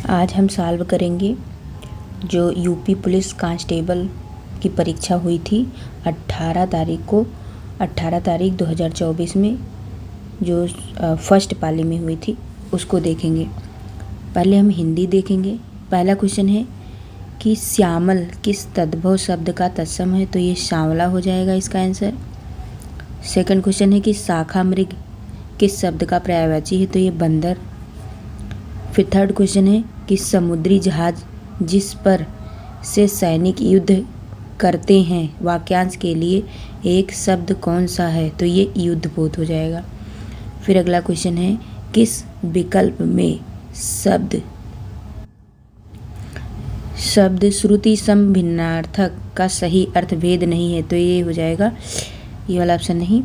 आज हम सॉल्व करेंगे जो यूपी पुलिस कांस्टेबल की परीक्षा हुई थी 18 तारीख 2024 में, जो फर्स्ट पाली में हुई थी उसको देखेंगे। पहले हम हिंदी देखेंगे। पहला क्वेश्चन है कि श्यामल किस तद्भव शब्द का तत्सम है, तो ये सांवला हो जाएगा इसका आंसर। सेकंड क्वेश्चन है कि शाखा मृग किस शब्द का पर्यायवाची है, तो ये बंदर। फिर थर्ड क्वेश्चन है कि समुद्री जहाज जिस पर से सैनिक युद्ध करते हैं वाक्यांश के लिए एक शब्द कौन सा है, तो ये युद्धपोत हो जाएगा। फिर अगला क्वेश्चन है किस विकल्प में शब्द श्रुति सम भिन्नार्थक का सही अर्थ भेद नहीं है, तो ये हो जाएगा, ये वाला ऑप्शन नहीं,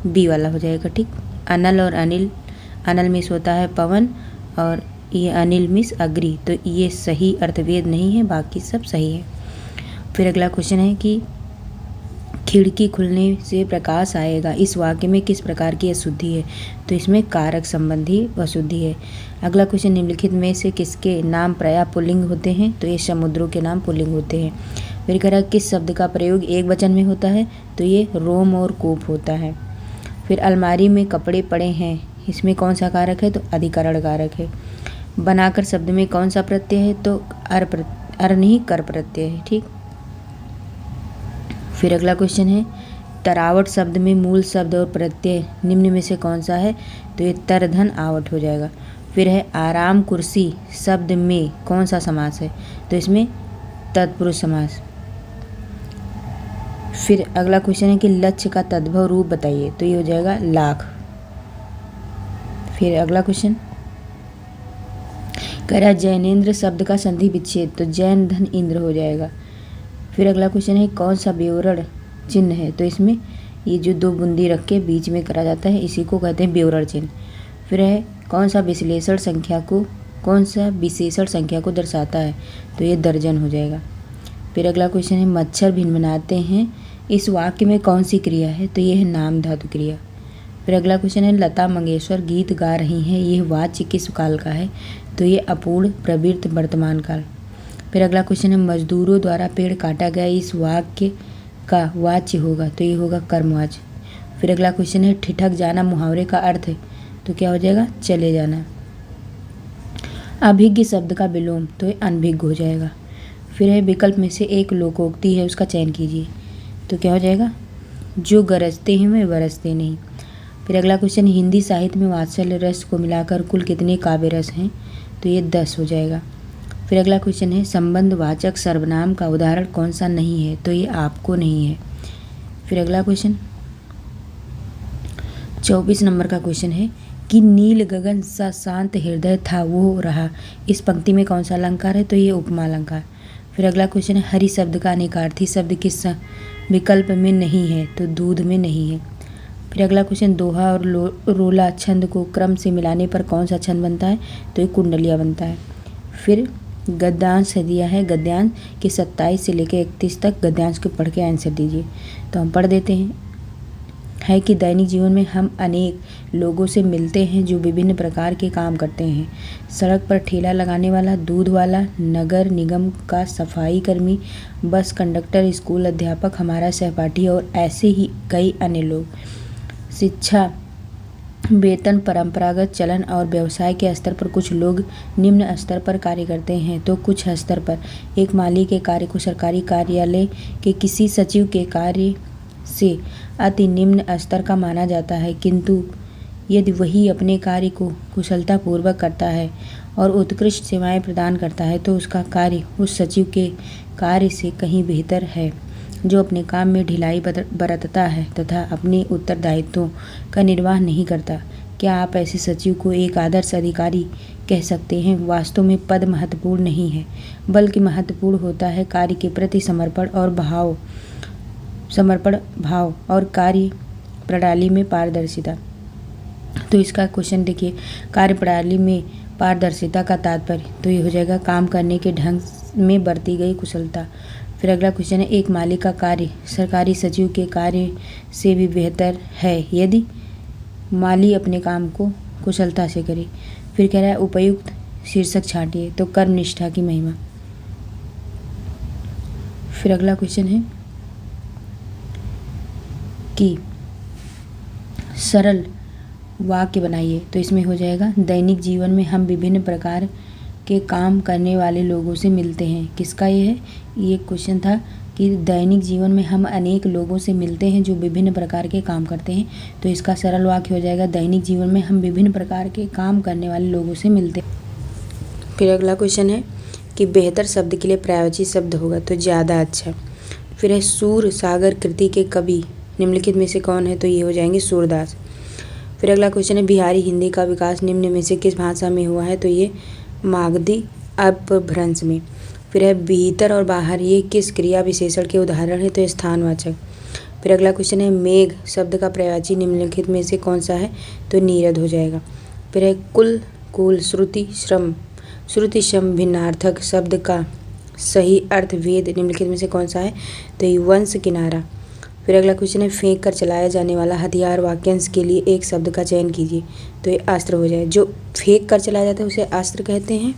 बी वाला हो जाएगा। ठीक। अनल और अनिल, अनल मिस होता है पवन और ये अनिल मिस अग्रि, तो ये सही अर्थभेद नहीं है, बाकी सब सही है। फिर अगला क्वेश्चन है कि खिड़की खुलने से प्रकाश आएगा, इस वाक्य में किस प्रकार की अशुद्धि है, तो इसमें कारक संबंधी अशुद्धि है। अगला क्वेश्चन निम्नलिखित में से किसके नाम प्रायः पुल्लिंग होते हैं, तो ये समुद्रों के नाम पुल्लिंग होते हैं। फिर कह रहा है किस शब्द का प्रयोग एक वचन में होता है, तो ये रोम और कूप होता है। फिर अलमारी में कपड़े पड़े हैं, इसमें कौन सा कारक है, तो अधिकरण कारक है। बनाकर शब्द में कौन सा प्रत्यय है, तो अर नहीं कर प्रत्यय है। ठीक। फिर अगला क्वेश्चन है तरावट शब्द में मूल शब्द और प्रत्यय निम्न में से कौन सा है, तो ये तरधन आवट हो जाएगा। फिर है आराम कुर्सी शब्द में कौन सा समास है, तो इसमें तत्पुरुष समास। फिर अगला क्वेश्चन है कि लक्ष्य का तद्भव रूप बताइए, तो ये हो जाएगा लाख। फिर अगला क्वेश्चन कह रहा है जैनेन्द्र शब्द का संधि विच्छेद, तो जैन धन इंद्र हो जाएगा। फिर अगला क्वेश्चन है कौन सा विवरण चिन्ह है, तो इसमें ये जो दो बूंदी रख के बीच में करा जाता है इसी को कहते हैं विवरण चिन्ह। फिर है कौन सा विशेषण संख्या को दर्शाता है, तो ये दर्जन हो जाएगा। फिर अगला क्वेश्चन है मच्छर भिनभिनाते हैं, इस वाक्य में कौन सी क्रिया है, तो ये है नाम धातु क्रिया। फिर अगला क्वेश्चन है लता मंगेशकर गीत गा रही हैं, यह वाच्य किस काल का है, तो ये अपूर्ण प्रवृत्त वर्तमान काल। फिर अगला क्वेश्चन है मजदूरों द्वारा पेड़ काटा गया, इस वाक्य का वाच्य होगा, तो ये होगा कर्मवाच्य। फिर अगला क्वेश्चन है ठिठक जाना मुहावरे का अर्थ है, तो क्या हो जाएगा, चले जाना। अभिज्ञ शब्द का विलोम, तो ये अनभिज्ञ हो जाएगा। फिर है विकल्प में से एक लोकोक्ति है उसका चयन कीजिए, तो क्या हो जाएगा, जो गरजते हैं वे बरसते नहीं। फिर अगला क्वेश्चन हिंदी साहित्य में वात्सल्य रस को मिलाकर कुल कितने काव्य रस हैं, तो ये 10 हो जाएगा। फिर अगला क्वेश्चन है संबंधवाचक सर्वनाम का उदाहरण कौन सा नहीं है, तो ये आपको नहीं है। फिर अगला क्वेश्चन 24 नंबर का क्वेश्चन है कि नील गगन सा शांत हृदय था वो रहा, इस पंक्ति में कौन सा अलंकार है, तो ये उपमा अलंकार। फिर अगला क्वेश्चन है हरि शब्द का अनेकार्थी शब्द किस विकल्प में नहीं है, तो दूध में नहीं है। फिर अगला क्वेश्चन दोहा और रोला छंद को क्रम से मिलाने पर कौन सा छंद बनता है, तो ये कुंडलिया बनता है। फिर गद्यांश दिया है, गद्यांश के 27 से लेकर 31 तक गद्यांश को पढ़ के आंसर दीजिए, तो हम पढ़ देते हैं। है कि दैनिक जीवन में हम अनेक लोगों से मिलते हैं जो विभिन्न प्रकार के काम करते हैं। सड़क पर ठेला लगाने वाला, दूध वाला, नगर निगम का सफाई कर्मी, बस कंडक्टर, स्कूल अध्यापक, हमारा सहपाठी और ऐसे ही कई अन्य लोग। शिक्षा, वेतन, परंपरागत चलन और व्यवसाय के स्तर पर कुछ लोग निम्न स्तर पर कार्य करते हैं, तो कुछ स्तर पर एक माली के कार्य को सरकारी कार्यालय के किसी सचिव के कार्य से अति निम्न स्तर का माना जाता है, किंतु यदि वही अपने कार्य को कुशलतापूर्वक करता है और उत्कृष्ट सेवाएं प्रदान करता है, तो उसका कार्य उस सचिव के कार्य से कहीं बेहतर है जो अपने काम में ढिलाई बरतता है तथा अपने उत्तरदायित्वों का निर्वाह नहीं करता। क्या आप ऐसे सचिव को एक आदर्श अधिकारी कह सकते हैं? वास्तव में पद महत्वपूर्ण नहीं है, बल्कि महत्वपूर्ण होता है कार्य के प्रति समर्पण भाव और कार्य प्रणाली में पारदर्शिता। तो इसका क्वेश्चन देखिए, कार्य प्रणाली में पारदर्शिता का तात्पर्य, तो ये हो जाएगा काम करने के ढंग में बरती गई कुशलता। फिर अगला क्वेश्चन है एक माली का कार्य सरकारी सचिव के कार्य से भी बेहतर है यदि माली अपने काम को कुशलता से करे। फिर कह रहा है उपयुक्त शीर्षक छांटिए। तो कर्म निष्ठा की महिमा। फिर अगला क्वेश्चन है कि सरल वाक्य बनाइए। तो इसमें हो जाएगा दैनिक जीवन में हम विभिन्न प्रकार के काम करने वाले लोगों से मिलते हैं। किसका ये है? ये क्वेश्चन था कि दैनिक जीवन में हम अनेक लोगों से मिलते हैं जो विभिन्न प्रकार के काम करते हैं। तो इसका सरल वाक्य हो जाएगा दैनिक जीवन में हम विभिन्न प्रकार के काम करने वाले लोगों से मिलते हैं। फिर अगला क्वेश्चन है कि बेहतर शब्द के लिए पर्यायवाची शब्द होगा। तो ज़्यादा अच्छा। फिर है सूर सागर कृति के कवि निम्नलिखित में से कौन है? तो ये हो जाएंगे सूरदास। फिर अगला क्वेश्चन है बिहारी हिंदी का विकास निम्न में से किस भाषा में हुआ है? तो ये मागधी अपभ्रंश में। फिर है भीतर और बाहर, ये किस क्रिया विशेषण के उदाहरण है? तो स्थानवाचक। फिर अगला क्वेश्चन है मेघ शब्द का पर्यायवाची निम्नलिखित में से कौन सा है? तो नीरद हो जाएगा। फिर है कुल कुल श्रुति श्रम भिन्नार्थक शब्द का सही अर्थ वेद निम्नलिखित में से कौन सा है? तो ये वंश किनारा। फिर अगला क्वेश्चन है फेंक कर चलाया जाने वाला हथियार वाक्यांश के लिए एक शब्द का चयन कीजिए। तो ये अस्त्र हो जाए। जो फेंक कर चलाया जाता है उसे अस्त्र कहते हैं।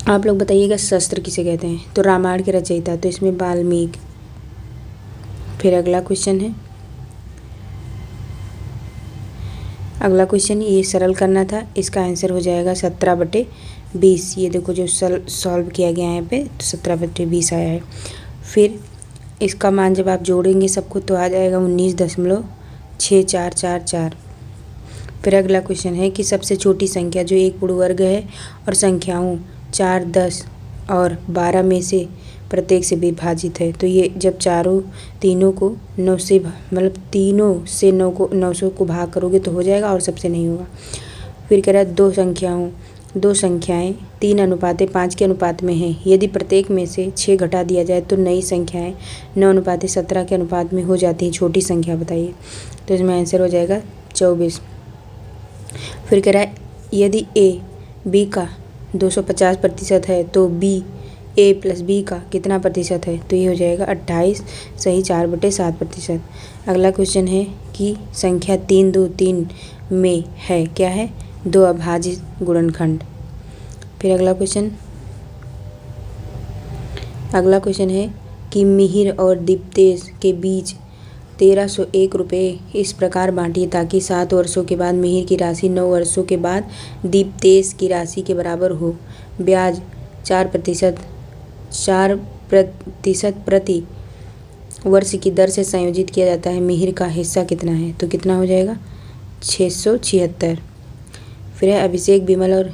आप लोग बताइएगा शस्त्र किसे कहते हैं? तो रामायण के रचयिता, तो इसमें वाल्मीकि। फिर अगला क्वेश्चन ये सरल करना था। इसका आंसर हो जाएगा 17/20। ये देखो जो सॉल्व किया गया है यहाँ पे, तो 17/20 आया है। फिर इसका मान जब आप जोड़ेंगे सबको तो आ जाएगा 19.6444। फिर अगला क्वेश्चन है कि सबसे छोटी संख्या जो एक पूर्ण वर्ग है और संख्याओं 4, 10 और 12 में से प्रत्येक से विभाजित है। तो ये जब तीनों को 9 से मतलब तीनों से 900 को भाग करोगे तो हो जाएगा और सबसे नहीं होगा। फिर कह रहा है दो संख्याएं 3:5 के अनुपात में हैं। यदि प्रत्येक में से 6 घटा दिया जाए तो नई संख्याएं 9:17 के अनुपात में हो जाती हैं। छोटी संख्या बताइए। तो इसमें आंसर हो जाएगा 24। फिर कह रहा है यदि A B का 250% है तो B A + B का कितना प्रतिशत है? तो ये हो जाएगा 28, सही 4/7%। अगला क्वेश्चन है कि संख्या 3, 2, 3 में है क्या है? 2 अभाज्य गुणनखंड। फिर अगला क्वेश्चन है कि मिहिर और दीप्तेश के बीच 1301 रुपये इस प्रकार बांटिए ताकि 7 वर्षों के बाद मिहिर की राशि 9 वर्षों के बाद दीप्तेश की राशि के बराबर हो। ब्याज 4% प्रति वर्ष की दर से संयोजित किया जाता है। मिहिर का हिस्सा कितना है? तो कितना हो जाएगा? 676। फिर है अभिषेक विमल और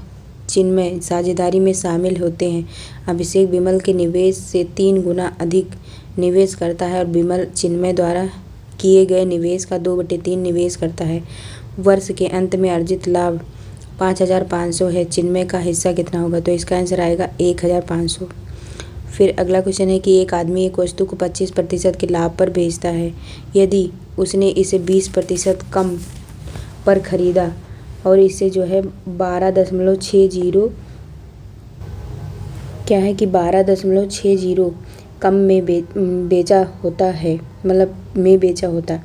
चिन्मय साझेदारी में शामिल होते हैं। अभिषेक विमल के निवेश से 3 गुना अधिक निवेश करता है और विमल चिन्मय द्वारा किए गए निवेश का 2/3 निवेश करता है। वर्ष के अंत में अर्जित लाभ 5500 है। चिन्मय का हिस्सा कितना होगा? तो इसका आंसर आएगा 1500। फिर अगला क्वेश्चन है कि एक आदमी एक वस्तु को 25% के लाभ पर बेचता है। यदि उसने इसे 20% कम पर खरीदा और इसे जो है 12.60 क्या है कि 12.60 कम में बेचा होता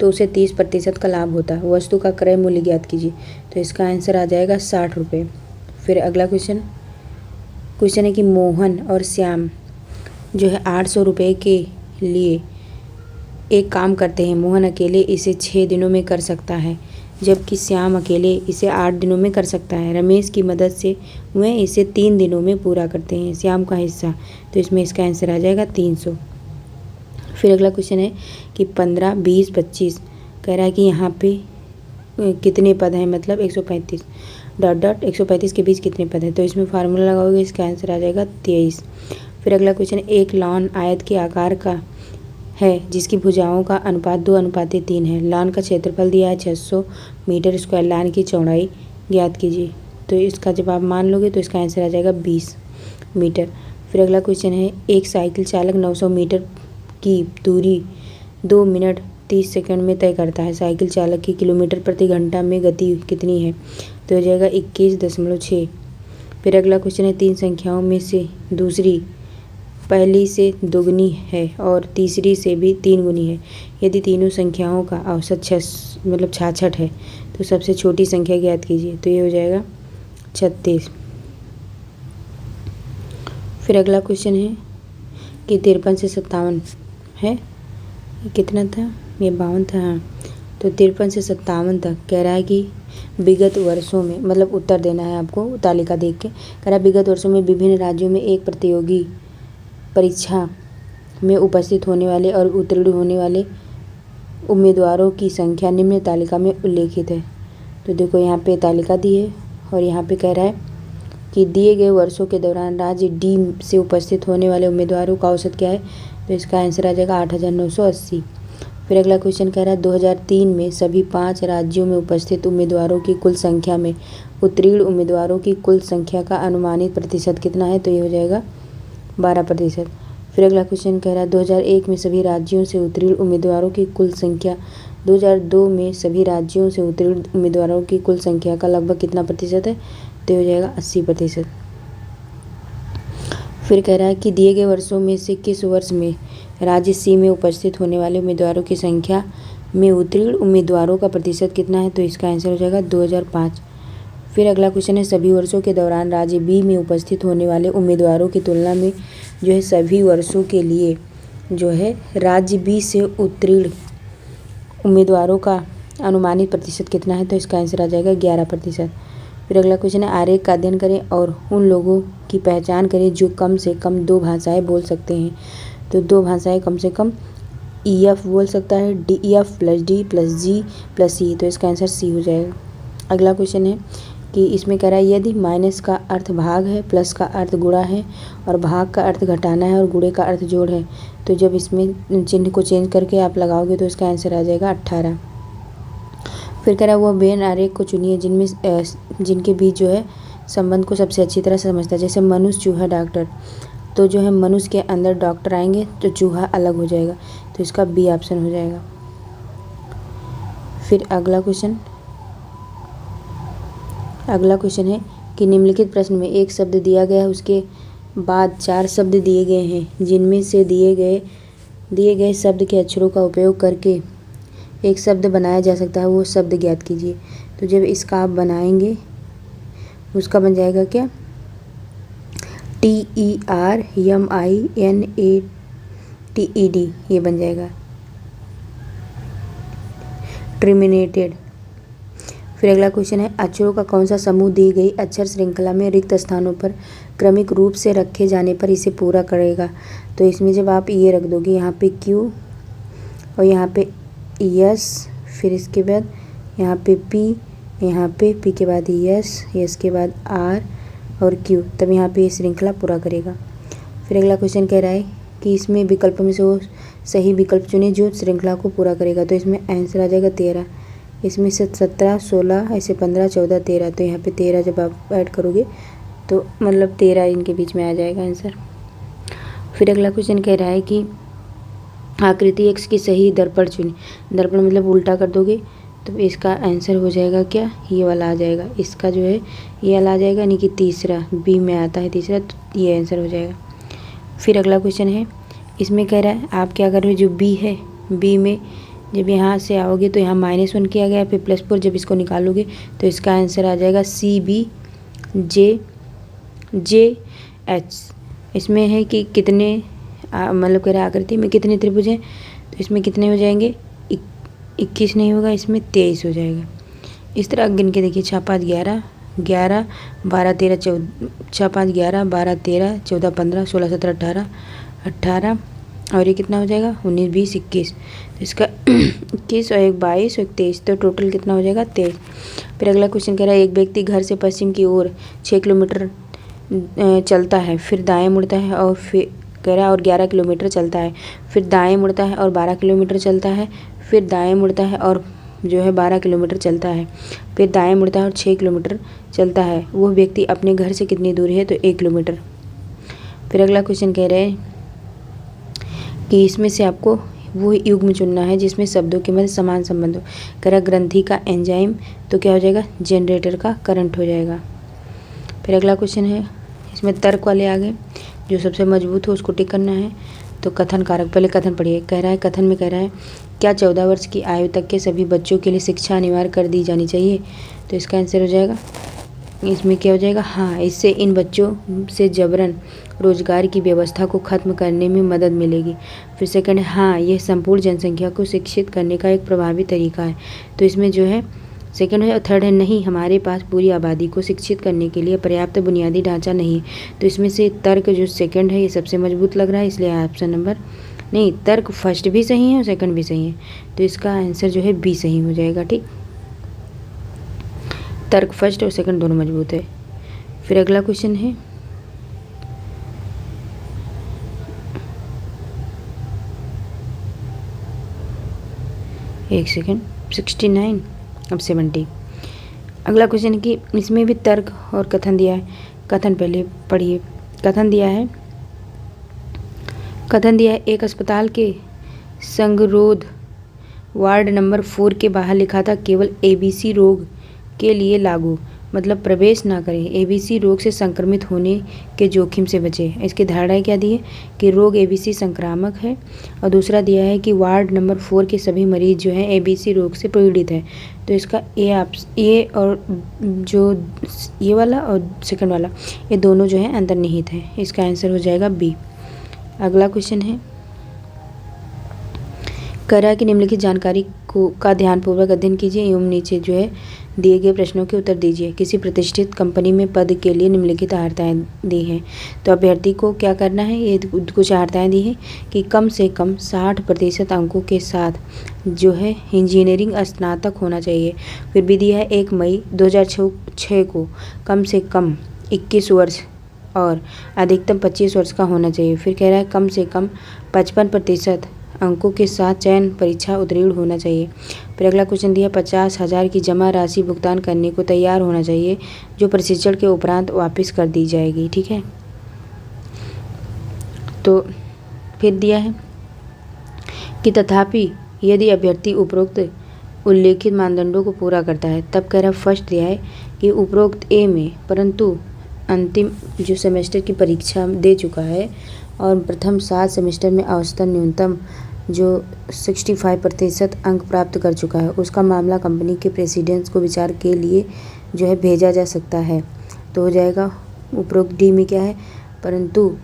तो उसे 30% का लाभ होता। वस्तु का क्रय मूल्य ज्ञात कीजिए। तो इसका आंसर आ जाएगा 60 रुपये। फिर अगला क्वेश्चन है कि मोहन और श्याम जो है 800 रुपये के लिए एक काम करते हैं। मोहन अकेले इसे 6 दिनों में कर सकता है जबकि श्याम अकेले इसे 8 दिनों में कर सकता है। रमेश की मदद से वह इसे 3 दिनों में पूरा करते हैं। श्याम का हिस्सा, तो इसमें इसका आंसर आ जाएगा 300। फिर अगला क्वेश्चन है कि 15, 20, 25 कह रहा है कि यहाँ पे कितने पद हैं, मतलब 135 ... 135 के बीच कितने पद हैं। तो इसमें फार्मूला लगाओगे, इसका आंसर आ जाएगा 23। फिर अगला क्वेश्चन है एक लॉन आयत के आकार का है जिसकी भुजाओं का अनुपात 2:3 है। लॉन का क्षेत्रफल दिया है 600 मीटर स्क्वायर। लॉन की चौड़ाई ज्ञात कीजिए। तो इसका जब आप मान लोगे तो इसका आंसर आ जाएगा 20 मीटर। फिर अगला क्वेश्चन है एक साइकिल चालक 900 मीटर की दूरी 2 मिनट 30 सेकंड में तय करता है। साइकिल चालक की किलोमीटर प्रति घंटा में गति कितनी है? तो हो जाएगा 21.6। फिर अगला क्वेश्चन है 3 संख्याओं में से दूसरी पहली से दोगुनी है और तीसरी से भी 3 गुनी है। यदि तीनों संख्याओं का औसत 66 है तो सबसे छोटी संख्या ज्ञात कीजिए। तो ये हो जाएगा 36। फिर अगला क्वेश्चन है कि 53 से 57 है, कितना था, ये 52 था। हाँ, तो 53 से 57 तक कह रहा है कि विगत वर्षों में, मतलब उत्तर देना है आपको तालिका देख के। कह रहा है विगत वर्षों में विभिन्न राज्यों में एक प्रतियोगी परीक्षा में उपस्थित होने वाले और उत्तीर्ण होने वाले उम्मीदवारों की संख्या निम्न तालिका में उल्लेखित है। तो देखो यहाँ पे तालिका दी है और यहाँ पे कह रहा है कि दिए गए वर्षों के दौरान राज्य डी से उपस्थित होने वाले उम्मीदवारों का औसत क्या है, तो इसका आंसर आ जाएगा 8,980। फिर अगला क्वेश्चन कह रहा है 2003 में सभी 5 राज्यों में उपस्थित उम्मीदवारों की कुल संख्या में उत्तीर्ण उम्मीदवारों की कुल संख्या का अनुमानित प्रतिशत कितना है, तो ये हो जाएगा 12%। फिर अगला क्वेश्चन कह रहा है 2001 में सभी राज्यों से उत्तीर्ण उम्मीदवारों की कुल संख्या 2002 में सभी राज्यों से उत्तीर्ण उम्मीदवारों की कुल संख्या का लगभग कितना प्रतिशत है, तो हो जाएगा 80%। फिर कह रहा है कि दिए गए वर्षों में से किस वर्ष में राज्य सी में उपस्थित होने वाले उम्मीदवारों की संख्या में उत्तीर्ण उम्मीदवारों का प्रतिशत कितना है, तो इसका आंसर हो जाएगा 2005। फिर अगला क्वेश्चन है सभी वर्षों के दौरान राज्य बी में उपस्थित होने वाले उम्मीदवारों की तुलना में जो है सभी वर्षों के लिए जो है राज्य बी से उत्तीर्ण उम्मीदवारों का अनुमानित प्रतिशत कितना है, तो इसका आंसर आ जाएगा 11%। फिर अगला क्वेश्चन है आरेख का अध्ययन करें और उन लोगों की पहचान करें जो कम से कम 2 भाषाएं बोल सकते हैं। तो 2 भाषाएं कम से कम EF बोल सकता है, DEF plus D plus G plus C, तो इसका आंसर C हो जाएगा। अगला क्वेश्चन है कि इसमें कह रहा है यदि माइनस का अर्थ भाग है, प्लस का अर्थ गुणा है और भाग का अर्थ घटाना है और गुणे का अर्थ जोड़ है, तो जब इसमें चिन्ह को चेंज करके आप लगाओगे तो इसका आंसर आ जाएगा 18। फिर कह रहा है वह वेन आरेख को चुनिए जिनके बीच जो है संबंध को सबसे अच्छी तरह समझता है। जैसे मनुष्य, चूहा, डॉक्टर, तो जो है मनुष्य के अंदर डॉक्टर आएंगे तो चूहा अलग हो जाएगा, तो इसका बी ऑप्शन हो जाएगा। फिर अगला क्वेश्चन है कि निम्नलिखित प्रश्न में एक शब्द दिया गया है, उसके बाद 4 शब्द दिए गए हैं, जिनमें से दिए गए शब्द के अक्षरों का उपयोग करके एक शब्द बनाया जा सकता है, वो शब्द ज्ञात कीजिए। तो जब इसका आप बनाएंगे उसका बन जाएगा क्या, TERMINATED, ये बन जाएगा टर्मिनेटेड। फिर अगला क्वेश्चन है अक्षरों का कौन सा समूह दी गई अक्षर श्रृंखला में रिक्त स्थानों पर क्रमिक रूप से रखे जाने पर इसे पूरा करेगा। तो इसमें जब आप ये रख दोगे यहाँ पे Q और यहाँ पे S, फिर इसके बाद यहाँ पे P, यहाँ पे P के बाद S के बाद R और Q, तब यहाँ पे ये श्रृंखला पूरा करेगा। फिर अगला क्वेश्चन कह रहा है कि इसमें विकल्प में से वो सही विकल्प चुने जो श्रृंखला को पूरा करेगा। तो इसमें आंसर आ जाएगा 13। इसमें से 17, 16, ऐसे 15, 14, 13, तो यहाँ पे 13 जब आप ऐड करोगे तो मतलब 13 इनके बीच में आ जाएगा आंसर। फिर अगला क्वेश्चन कह रहा है कि आकृति X की सही दर्पण चुने। दर्पण मतलब उल्टा कर दोगे तो इसका आंसर हो जाएगा क्या, ये वाला आ जाएगा। इसका जो है ये वाला आ जाएगा, यानी कि तीसरा, बी में आता है तीसरा, तो ये आंसर हो जाएगा। फिर अगला क्वेश्चन है इसमें कह रहा है आप क्या कर रहे हो, जो बी है, बी में जब यहाँ से आओगे तो यहाँ -1 किया गया, फिर +4, जब इसको निकालोगे तो इसका आंसर आ जाएगा CBJH। इसमें है कि कितने मतलब कह रहा है आकृति में कितने त्रिभुज हैं, तो इसमें कितने हो जाएंगे, 21 नहीं होगा, इसमें 23 हो जाएगा। इस तरह गिन के देखिए 6, 5, 11, 12, 13, 14, 6, 5, 11, 12, 13, 14, 15, 16, 17, 18 और ये कितना हो जाएगा 19, 20, 21। तो इसका 21 और 1 22 और 23, तो टोटल कितना हो जाएगा 23। फिर अगला क्वेश्चन कह रहा है एक व्यक्ति घर से पश्चिम की ओर 6 किलोमीटर चलता है, फिर दाएं मुड़ता है और फिर कह रहा है और 11 किलोमीटर चलता है, फिर दाएं मुड़ता है और 12 किलोमीटर चलता है, फिर दाएं मुड़ता है और जो है 12 किलोमीटर चलता है, फिर दाएं मुड़ता है और 6 किलोमीटर चलता है। वह व्यक्ति अपने घर से कितनी दूर है, तो 1 किलोमीटर। फिर अगला क्वेश्चन कह रहे हैं कि इसमें से आपको वो युग्म चुनना है जिसमें शब्दों के मध्य समान संबंध हो। कह रहा ग्रंथि का एंजाइम, तो क्या हो जाएगा, जनरेटर का करंट हो जाएगा। फिर अगला क्वेश्चन है इसमें तर्क वाले आ गए, जो सबसे मजबूत हो उसको टिक करना है। तो कथन कारक, पहले कथन पढ़िए। कह रहा है कथन में कह रहा है क्या 14 वर्ष की आयु तक के सभी बच्चों के लिए शिक्षा अनिवार्य कर दी जानी चाहिए, तो इसका आंसर हो जाएगा इसमें क्या हो जाएगा, हाँ, इससे इन बच्चों से जबरन रोजगार की व्यवस्था को ख़त्म करने में मदद मिलेगी। फिर सेकंड है, हाँ, यह संपूर्ण जनसंख्या को शिक्षित करने का एक प्रभावी तरीका है। तो इसमें जो है सेकंड है। और थर्ड है, नहीं, हमारे पास पूरी आबादी को शिक्षित करने के लिए पर्याप्त बुनियादी ढांचा नहीं है। तो इसमें से तर्क जो सेकंड है ये सबसे मजबूत लग रहा है, इसलिए ऑप्शन नंबर नहीं, तर्क फर्स्ट भी सही है और सेकंड भी सही है। तो इसका आंसर जो है बी सही हो जाएगा। ठीक, तर्क फर्स्ट और सेकंड दोनों मजबूत है। फिर अगला क्वेश्चन है, एक सेकंड, 69 अब 70। अगला क्वेश्चन है कि इसमें भी तर्क और कथन दिया है। कथन पहले पढ़िए। कथन दिया है एक अस्पताल के संगरोध वार्ड नंबर 4 के बाहर लिखा था, केवल एबीसी रोग के लिए लागू, मतलब प्रवेश ना करें, एबीसी रोग से संक्रमित होने के जोखिम से बचें। इसकी धारणाएं क्या दी है कि रोग एबीसी संक्रामक है, और दूसरा दिया है कि वार्ड नंबर 4 के सभी मरीज जो हैं एबीसी रोग से पीड़ित है। तो इसका ए और जो ये वाला और सेकंड वाला ये दोनों जो है अंतर्निहित है। इसका आंसर हो जाएगा बी। अगला क्वेश्चन है, कह रहा है कि निम्नलिखित जानकारी का ध्यानपूर्वक अध्ययन कीजिए एवं नीचे जो है दिए गए प्रश्नों के उत्तर दीजिए। किसी प्रतिष्ठित कंपनी में पद के लिए निम्नलिखित अर्हताएं दी हैं। तो अभ्यर्थी को क्या करना है, ये कुछ अर्हताएं दी हैं कि कम से कम 60% अंकों के साथ जो है इंजीनियरिंग स्नातक होना चाहिए। फिर भी दिया है 1 मई 2006 को कम से कम 21 वर्ष और अधिकतम 25 वर्ष का होना चाहिए। फिर कह रहा है कम से कम 55% अंकों के साथ चयन परीक्षा उत्तीर्ण होना चाहिए। फिर अगला क्वेश्चन दिया 50,000 की जमा राशि भुगतान करने को तैयार होना चाहिए, जो प्रशिक्षण के उपरांत वापस कर दी जाएगी। ठीक है, तो फिर दिया है कि तथापि यदि अभ्यर्थी उपरोक्त उल्लेखित मानदंडों को पूरा करता है, तब कह रहा फर्स्ट दिया है कि उपरोक्त ए में परंतु अंतिम जो सेमेस्टर की परीक्षा दे चुका है और प्रथम 7 सेमेस्टर में औसतन न्यूनतम जो 65% अंक प्राप्त कर चुका है, उसका मामला कंपनी के प्रेसिडेंट को विचार के लिए जो है भेजा जा सकता है। तो हो जाएगा उपरोक्त डी में क्या है, परंतु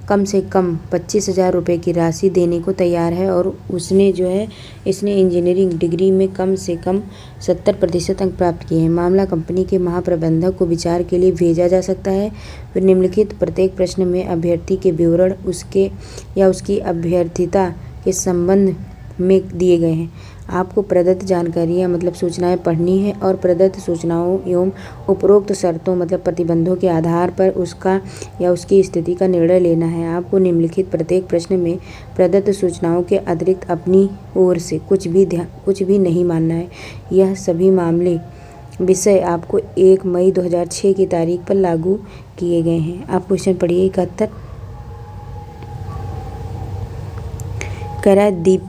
कम से कम 25,000 रुपये की राशि देने को तैयार है और उसने जो है इसने इंजीनियरिंग डिग्री में कम से कम 70% अंक प्राप्त किए हैं। मामला कंपनी के महाप्रबंधक को विचार के लिए भेजा जा सकता है। फिर निम्नलिखित प्रत्येक प्रश्न में अभ्यर्थी के विवरण उसके या उसकी अभ्यर्थिता के संबंध में दिए गए हैं। आपको प्रदत्त जानकारियाँ मतलब सूचनाएं पढ़नी है और प्रदत्त सूचनाओं एवं उपरोक्त शर्तों मतलब प्रतिबंधों के आधार पर उसका या उसकी स्थिति का निर्णय लेना है। आपको निम्नलिखित प्रत्येक प्रश्न में प्रदत्त सूचनाओं के अतिरिक्त अपनी ओर से कुछ भी नहीं मानना है। यह सभी मामले विषय आपको 1 मई 2006 की तारीख पर लागू किए गए हैं। आप क्वेश्चन पढ़िए 71। कह रहा है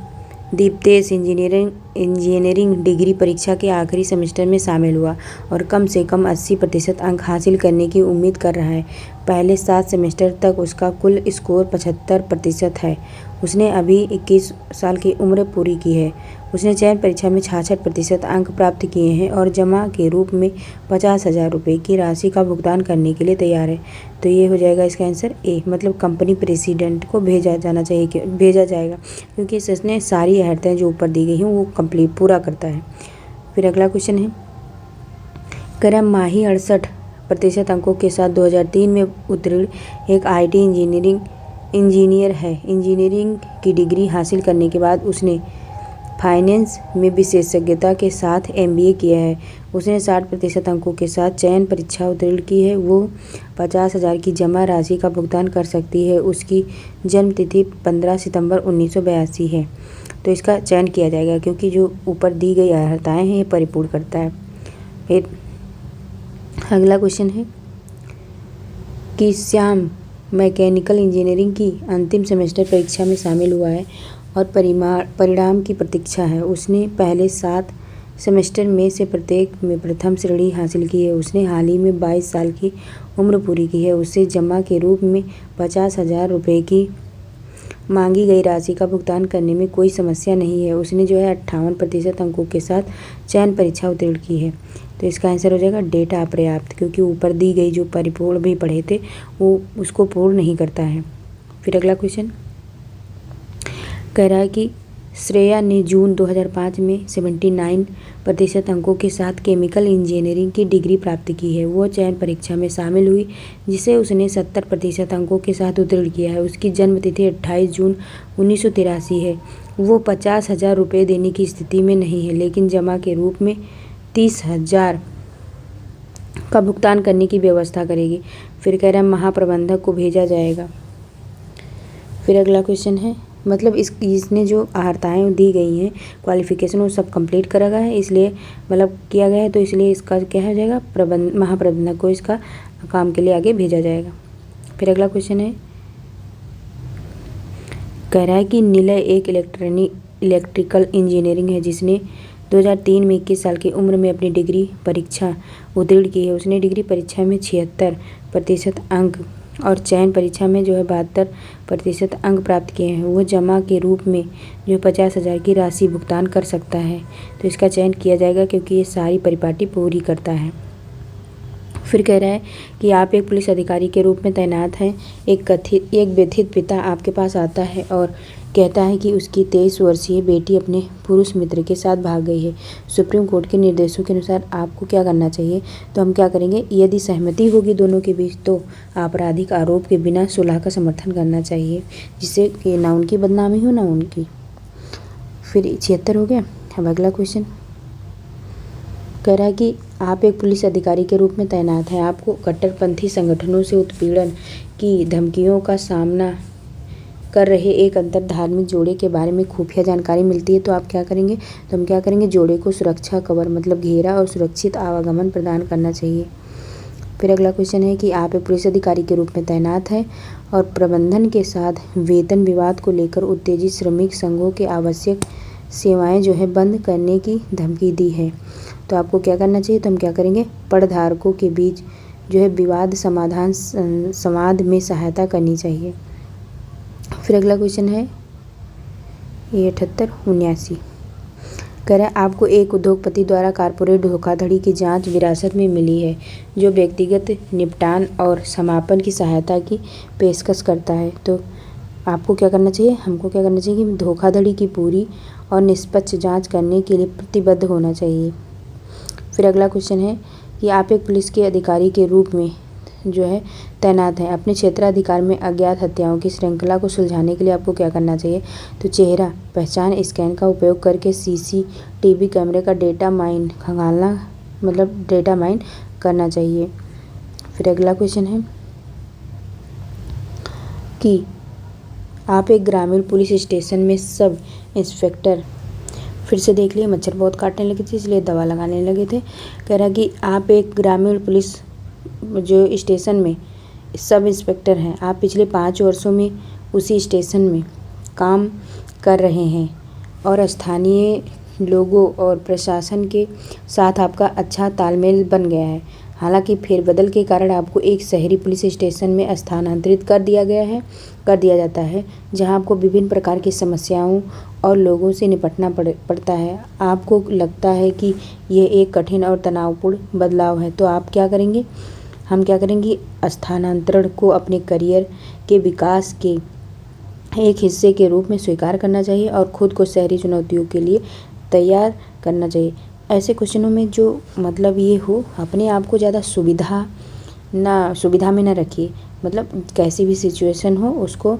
दीप्तेश इंजीनियरिंग डिग्री परीक्षा के आखिरी सेमेस्टर में शामिल हुआ और कम से कम 80% अंक हासिल करने की उम्मीद कर रहा है। पहले 7 सेमेस्टर तक उसका कुल स्कोर 75% है। उसने अभी 21 साल की उम्र पूरी की है। उसने चयन परीक्षा में 66% अंक प्राप्त किए हैं और जमा के रूप में 50,000 रुपये की राशि का भुगतान करने के लिए तैयार है। तो ये हो जाएगा इसका आंसर ए, मतलब कंपनी प्रेसिडेंट को भेजा जाएगा क्योंकि इसने सारी अर्हताएं जो ऊपर दी गई हैं वो कंप्लीट पूरा करता है। फिर अगला क्वेश्चन है, कह माही 68% अंकों के साथ 2003 में उत्तीर्ण एक IT इंजीनियर है। इंजीनियरिंग की डिग्री हासिल करने के बाद उसने फाइनेंस में विशेषज्ञता के साथ MBA किया है। उसने 60% अंकों के साथ चयन परीक्षा उत्तीर्ण की है। वो 50,000 की जमा राशि का भुगतान कर सकती है। उसकी जन्म तिथि 15 सितंबर 1982 है। तो इसका चयन किया जाएगा क्योंकि जो ऊपर दी गई अर्हताएँ हैं ये परिपूर्ण करता है। फिर अगला क्वेश्चन है कि श्याम मैकेनिकल इंजीनियरिंग की अंतिम सेमेस्टर परीक्षा में शामिल हुआ है और परिणाम की प्रतीक्षा है। उसने पहले 7 सेमेस्टर में से प्रत्येक में प्रथम श्रेणी हासिल की है। उसने हाल ही में 22 साल की उम्र पूरी की है। उसे जमा के रूप में 50,000 रुपये की मांगी गई राशि का भुगतान करने में कोई समस्या नहीं है। उसने जो है 58% अंकों के साथ चयन परीक्षा उत्तीर्ण की है। तो इसका आंसर हो जाएगा डेटा अपर्याप्त, क्योंकि ऊपर दी गई जो परिपूर्ण भी पढ़े थे वो उसको पूर्ण नहीं करता है। फिर अगला क्वेश्चन कह रहा है कि श्रेया ने जून 2005 में 79% अंकों के साथ केमिकल इंजीनियरिंग की डिग्री प्राप्त की है। वो चयन परीक्षा में शामिल हुई जिसे उसने 70% अंकों के साथ उत्तीर्ण किया है। उसकी जन्म तिथि 28 जून 1983 है। वो 50,000 रुपये देने की स्थिति में नहीं है, लेकिन जमा के रूप में 30,000 का भुगतान करने की व्यवस्था करेगी। फिर कह रहा है महाप्रबंधक को भेजा जाएगा। फिर अगला क्वेश्चन है, मतलब इसने जो अर्हताएँ दी गई हैं, क्वालिफिकेशन, वो सब कंप्लीट करा गया है, इसलिए मतलब किया गया है, तो इसलिए इसका क्या हो जाएगा, महाप्रबंधक को इसका काम के लिए आगे भेजा जाएगा। फिर अगला क्वेश्चन है, कह रहा है कि निलय एक इलेक्ट्रिकल इंजीनियरिंग है जिसने 2003 में 21 साल की उम्र में अपनी डिग्री परीक्षा उत्तीर्ण की है। उसने डिग्री परीक्षा में 76% अंक और चयन परीक्षा में जो है 72% अंक प्राप्त किए हैं। वो जमा के रूप में जो 50,000 की राशि भुगतान कर सकता है, तो इसका चयन किया जाएगा क्योंकि ये सारी परिपाटी पूरी करता है। फिर कह रहा है कि आप एक पुलिस अधिकारी के रूप में तैनात हैं। एक व्यथित पिता आपके पास आता है और कहता है कि उसकी 23 वर्षीय बेटी अपने पुरुष मित्र के साथ भाग गई है। सुप्रीम कोर्ट के निर्देशों के अनुसार आपको क्या करना चाहिए? तो हम क्या करेंगे, यदि सहमति होगी दोनों के बीच तो आपराधिक आरोप के बिना सुलह का समर्थन करना चाहिए, जिससे कि ना उनकी बदनामी हो ना उनकी। फिर 76 हो गया। अब अगला क्वेश्चन कह रहा है कि आप एक पुलिस अधिकारी के रूप में तैनात हैं। आपको कट्टरपंथी संगठनों से उत्पीड़न की धमकियों का सामना कर रहे एक अंतर धार्मिक जोड़े के बारे में खुफिया जानकारी मिलती है, तो आप क्या करेंगे? तो हम क्या करेंगे, जोड़े को सुरक्षा कवर मतलब घेरा और सुरक्षित आवागमन प्रदान करना चाहिए। फिर अगला क्वेश्चन है कि आप एक पुलिस अधिकारी के रूप में तैनात हैं और प्रबंधन के साथ वेतन विवाद को लेकर उत्तेजित श्रमिक संघों के आवश्यक सेवाएं जो है बंद करने की धमकी दी है, तो आपको क्या करना चाहिए? तो हम क्या करेंगे, पड़धारकों के बीच जो है विवाद समाधान में सहायता करनी चाहिए। फिर अगला क्वेश्चन है ये 78-79 कह रहा है आपको एक उद्योगपति द्वारा कारपोरेट धोखाधड़ी की जांच विरासत में मिली है जो व्यक्तिगत निपटान और समापन की सहायता की पेशकश करता है, तो आपको क्या करना चाहिए? हमको क्या करना चाहिए कि धोखाधड़ी की पूरी और निष्पक्ष जांच करने के लिए प्रतिबद्ध होना चाहिए। फिर अगला क्वेश्चन है कि आप एक पुलिस के अधिकारी के रूप में जो है तैनात हैं। अपने क्षेत्राधिकार में अज्ञात हत्याओं की श्रृंखला को सुलझाने के लिए आपको क्या करना चाहिए? तो चेहरा पहचान स्कैन का उपयोग करके CCTV कैमरे का डेटा माइन खंगालना मतलब डेटा माइन करना चाहिए। फिर अगला क्वेश्चन है कि आप एक ग्रामीण पुलिस स्टेशन में सब इंस्पेक्टर, फिर से देख लिए मच्छर बहुत काटने लगे थे इसलिए दवा लगाने लगे थे। कह रहा कि आप एक ग्रामीण पुलिस जो स्टेशन में सब इंस्पेक्टर हैं, आप पिछले 5 वर्षों में उसी स्टेशन में काम कर रहे हैं और स्थानीय लोगों और प्रशासन के साथ आपका अच्छा तालमेल बन गया है। हालांकि फेरबदल के कारण आपको एक शहरी पुलिस स्टेशन में स्थानांतरित कर दिया जाता है, जहां आपको विभिन्न प्रकार की समस्याओं और लोगों से निपटना पड़ता है। आपको लगता है कि यह एक कठिन और तनावपूर्ण बदलाव है, तो आप क्या करेंगे? हम क्या करेंगे, स्थानांतरण को अपने करियर के विकास के एक हिस्से के रूप में स्वीकार करना चाहिए और खुद को शहरी चुनौतियों के लिए तैयार करना चाहिए। ऐसे क्वेश्चनों में जो मतलब ये हो, अपने आप को ज़्यादा सुविधा में ना रखिए, मतलब कैसी भी सिचुएशन हो उसको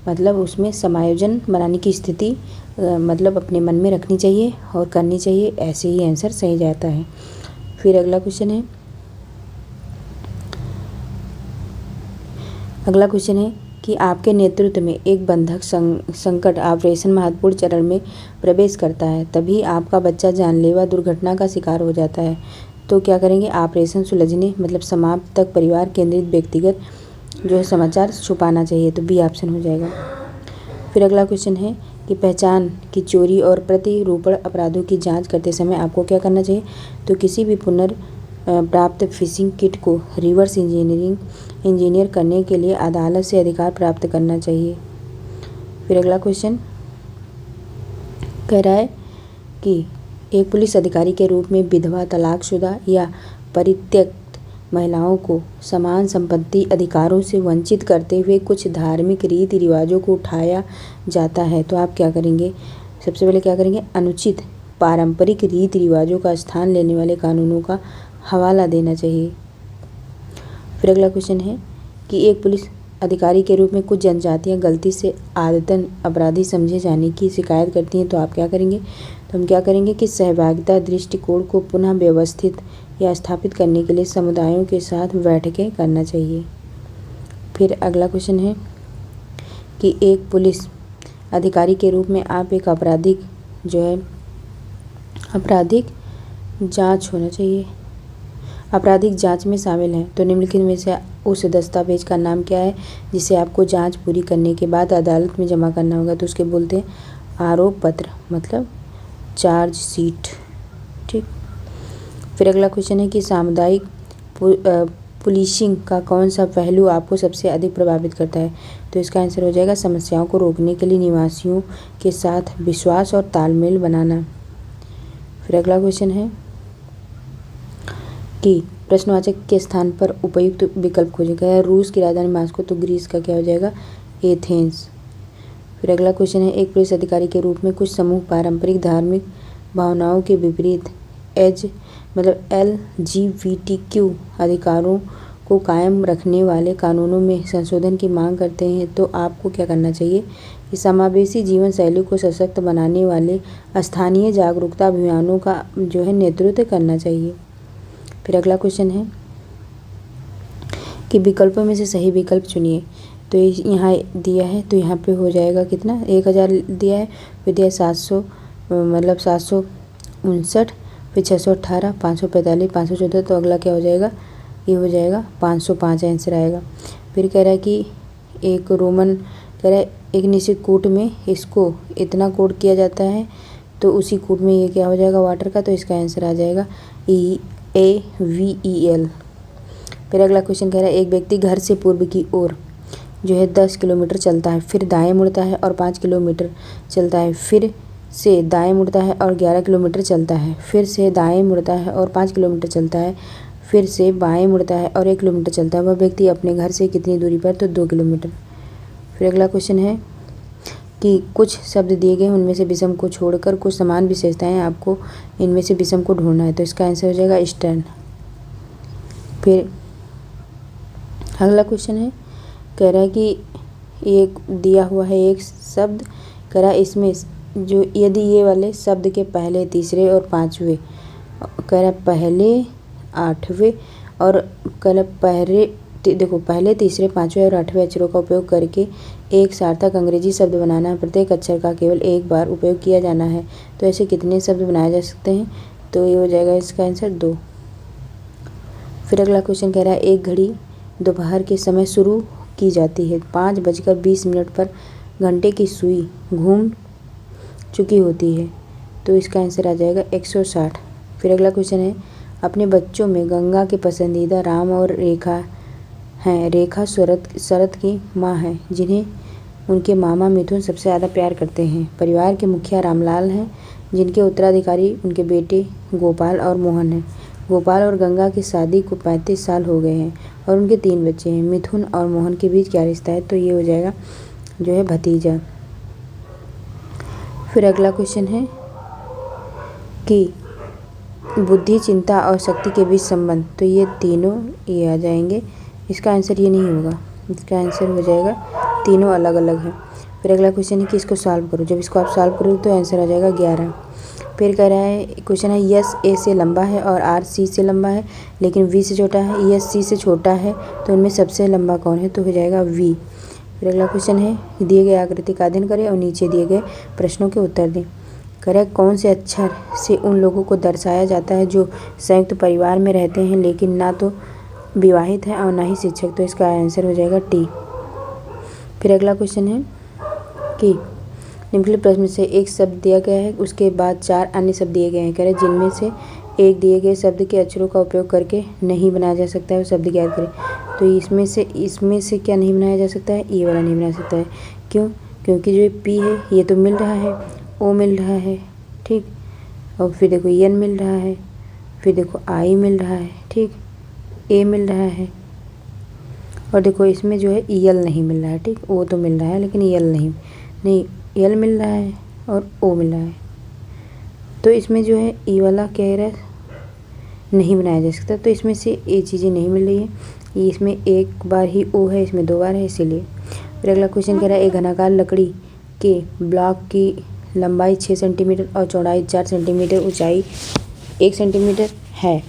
मतलब उसमें समायोजन बनाने की स्थिति मतलब अपने मन में रखनी चाहिए और करनी चाहिए, ऐसे ही आंसर सही जाता है। फिर अगला क्वेश्चन है कि आपके नेतृत्व में एक बंधक संकट ऑपरेशन महत्वपूर्ण चरण में प्रवेश करता है, तभी आपका बच्चा जानलेवा दुर्घटना का शिकार हो जाता है, तो क्या करेंगे? ऑपरेशन सुलझने मतलब समाप्त तक परिवार केंद्रित व्यक्तिगत जो है समाचार छुपाना चाहिए, तो B ऑप्शन हो जाएगा। फिर अगला क्वेश्चन है कि पहचान की चोरी और प्रतिरूपण अपराधों की जांच करते समय आपको क्या करना चाहिए? तो किसी भी पुनर्प्राप्त फिशिंग किट को रिवर्स इंजीनियर करने के लिए अदालत से अधिकार प्राप्त करना चाहिए। फिर अगला क्वेश्चन कह रहा है कि एक पुलिस अधिकारी के रूप में विधवा, तलाकशुदा या परित्यक्त महिलाओं को समान संपत्ति अधिकारों से वंचित करते हुए कुछ धार्मिक रीति रिवाजों को उठाया जाता है तो आप क्या करेंगे? सबसे पहले क्या करेंगे? अनुचित पारंपरिक रीति रिवाजों का स्थान लेने वाले कानूनों का हवाला देना चाहिए। फिर अगला क्वेश्चन है कि एक पुलिस अधिकारी के रूप में कुछ जनजातियां गलती से आदतन अपराधी समझे जाने की शिकायत करती हैं तो आप क्या करेंगे? तो हम क्या करेंगे कि सहभागिता दृष्टिकोण को पुनः व्यवस्थित या स्थापित करने के लिए समुदायों के साथ बैठकें करना चाहिए। फिर अगला क्वेश्चन है कि एक पुलिस अधिकारी के रूप में आप एक आपराधिक जांच होना चाहिए, आपराधिक जांच में शामिल हैं तो निम्नलिखित में से उस दस्तावेज का नाम क्या है जिसे आपको जांच पूरी करने के बाद अदालत में जमा करना होगा? तो उसके बोलते हैं आरोप पत्र, मतलब चार्जशीट। ठीक। फिर अगला क्वेश्चन है कि सामुदायिक पुलिसिंग का कौन सा पहलू आपको सबसे अधिक प्रभावित करता है? तो इसका आंसर हो जाएगा समस्याओं को रोकने के लिए निवासियों के साथ विश्वास और तालमेल बनाना। फिर अगला क्वेश्चन है कि प्रश्नवाचक के स्थान पर उपयुक्त विकल्प खोजेगा। रूस की राजधानी मॉस्को तो ग्रीस का क्या हो जाएगा? एथेंस। फिर अगला क्वेश्चन है एक पुलिस अधिकारी के रूप में कुछ समूह पारंपरिक धार्मिक भावनाओं के विपरीत LGBTQ अधिकारों को कायम रखने वाले कानूनों में संशोधन की मांग करते हैं तो आपको क्या करना चाहिए? कि समावेशी जीवन शैली को सशक्त बनाने वाले स्थानीय जागरूकता अभियानों का नेतृत्व करना चाहिए। फिर अगला क्वेश्चन है कि विकल्पों में से सही विकल्प चुनिए। तो यहाँ दिया है तो यहाँ पे हो जाएगा कितना? 1000 दिया है, फिर दिया 700 मतलब 759, फिर 618, 545, 514 तो अगला क्या हो जाएगा? ये हो जाएगा 505 आंसर आएगा। फिर कह रहा है कि एक रोमन कह रहा है एक निश्चित कूट में इसको इतना कोड किया जाता है तो उसी कूट में ये क्या हो जाएगा? वाटर का, तो इसका आंसर आ जाएगा AVEL। फिर अगला क्वेश्चन कह रहा है एक व्यक्ति घर से पूर्व की ओर 10 किलोमीटर चलता है, फिर दाएं मुड़ता है और 5 किलोमीटर चलता है, फिर से दाएं मुड़ता है और 11 किलोमीटर चलता है, फिर से दाएं मुड़ता है और 5 किलोमीटर चलता है, फिर से बाएं मुड़ता है और 1 किलोमीटर चलता है। वह व्यक्ति अपने घर से कितनी दूरी पर? तो 2 किलोमीटर। फिर अगला क्वेश्चन है कि कुछ शब्द दिए गए उनमें से विषम को छोड़कर कुछ समान विशेषताएं आपको इनमें से विषम को ढूंढना है तो इसका आंसर हो जाएगा स्टर्न। फिर अगला क्वेश्चन है कह रहा है कि एक दिया हुआ है एक शब्द, कह रहा है इसमें यदि ये वाले शब्द के पहले, तीसरे और पांचवें, कह रहा है पहले, आठवें और कह रहा पहले, तीसरे, पांचवें और आठवें अक्षरों का उपयोग करके एक सार्थक अंग्रेजी शब्द बनाना है। प्रत्येक अक्षर का केवल एक बार उपयोग किया जाना है तो ऐसे कितने शब्द बनाए जा सकते हैं? तो ये हो जाएगा इसका आंसर 2। फिर अगला क्वेश्चन कह रहा है एक घड़ी दोपहर के समय शुरू की जाती है, 5:20 पर घंटे की सुई घूम चुकी होती है तो इसका आंसर आ जाएगा 160। फिर अगला क्वेश्चन है अपने बच्चों में गंगा के पसंदीदा राम और रेखा हैं। रेखा शरद की माँ है जिन्हें उनके मामा मिथुन सबसे ज़्यादा प्यार करते हैं। परिवार के मुखिया रामलाल हैं जिनके उत्तराधिकारी उनके बेटे गोपाल और मोहन हैं। गोपाल और गंगा की शादी को 35 साल हो गए हैं और उनके 3 बच्चे हैं। मिथुन और मोहन के बीच क्या रिश्ता है? तो ये हो जाएगा भतीजा। फिर अगला क्वेश्चन है कि बुद्धि, चिंता और शक्ति के बीच संबंध, तो ये तीनों ये आ जाएंगे। इसका आंसर ये नहीं होगा, इसका आंसर हो जाएगा तीनों अलग अलग है। फिर अगला क्वेश्चन है कि इसको सॉल्व करो। जब इसको आप सॉल्व करोगे तो आंसर आ जाएगा 11। फिर कह रहा है क्वेश्चन है यस ए से लंबा है और आर सी से लंबा है लेकिन वी से छोटा है। यस सी से छोटा है तो उनमें सबसे लंबा कौन है? तो हो जाएगा वी। फिर अगला क्वेश्चन है दिए गए आकृति का अध्ययन करें और नीचे दिए गए प्रश्नों के उत्तर दें। करेक्ट कौन से अक्षर से उन लोगों को दर्शाया जाता है जो संयुक्त परिवार में रहते हैं लेकिन ना तो विवाहित हैं और ना ही शिक्षक? तो इसका आंसर हो जाएगा टी। फिर अगला क्वेश्चन है कि निम्नलिखित प्रश्न से एक शब्द दिया गया है उसके बाद 4 अन्य शब्द दिए गए हैं। कह रहे जिनमें से एक दिए गए शब्द के अक्षरों का उपयोग करके नहीं बनाया जा सकता है वो शब्द ज्ञात करें। तो इसमें से क्या नहीं बनाया जा सकता है? ये वाला नहीं बना सकता है। क्यों? क्योंकि जो पी है ये तो मिल रहा है, ओ मिल रहा है, ठीक। और फिर देखो एन मिल रहा है, फिर देखो आई मिल रहा है, ठीक, ए मिल रहा है, और देखो इसमें जो है यल नहीं मिल रहा है, ठीक। ओ तो मिल रहा है लेकिन यल नहीं यल मिल रहा है और ओ मिल रहा है। तो इसमें जो है ई वाला कह रहा है नहीं बनाया जा सकता, तो इसमें से ये चीज़ें नहीं मिल रही है। ये इसमें एक बार ही ओ है, इसमें 2 बार है, इसीलिए। फिर अगला क्वेश्चन कह रहा है एक घनाकार लकड़ी के ब्लॉक की लंबाई 6 सेंटीमीटर और चौड़ाई 4 सेंटीमीटर, ऊंचाई 1 सेंटीमीटर है।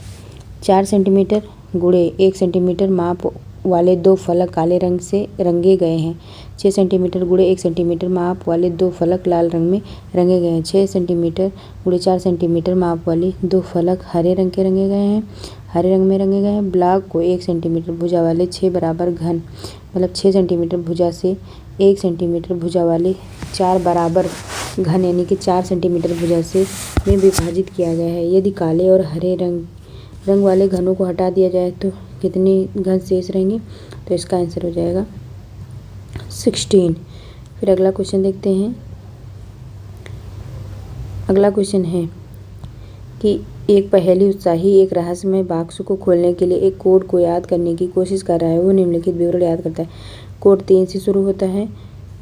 4 सेंटीमीटर गुणे 1 सेंटीमीटर माप वाले 2 फलक काले रंग से रंगे गए हैं। 6 सेंटीमीटर गुणे 1 सेंटीमीटर माप वाले 2 फलक लाल रंग में रंगे गए हैं। 6 सेंटीमीटर गुणे 4 सेंटीमीटर माप वाले 2 फलक हरे रंग के रंगे गए हैं, हरे रंग में रंगे गए हैं। ब्लॉक को 1 सेंटीमीटर भुजा वाले 6 बराबर घन, मतलब 6 सेंटीमीटर भुजा से 1 सेंटीमीटर भुजा वाले 4 बराबर घन यानी कि 4 सेंटीमीटर भुजा से में विभाजित किया गया है। यदि काले और हरे रंग वाले घनों को हटा दिया जाए तो कितने घन शेष रहेंगे? तो इसका आंसर हो जाएगा 16। फिर अगला क्वेश्चन देखते हैं। अगला क्वेश्चन है कि एक पहेली उत्साही एक रहस्यमय बॉक्स को खोलने के लिए एक कोड को याद करने की कोशिश कर रहा है। वो निम्नलिखित विवरण याद करता है। कोड 3 से शुरू होता है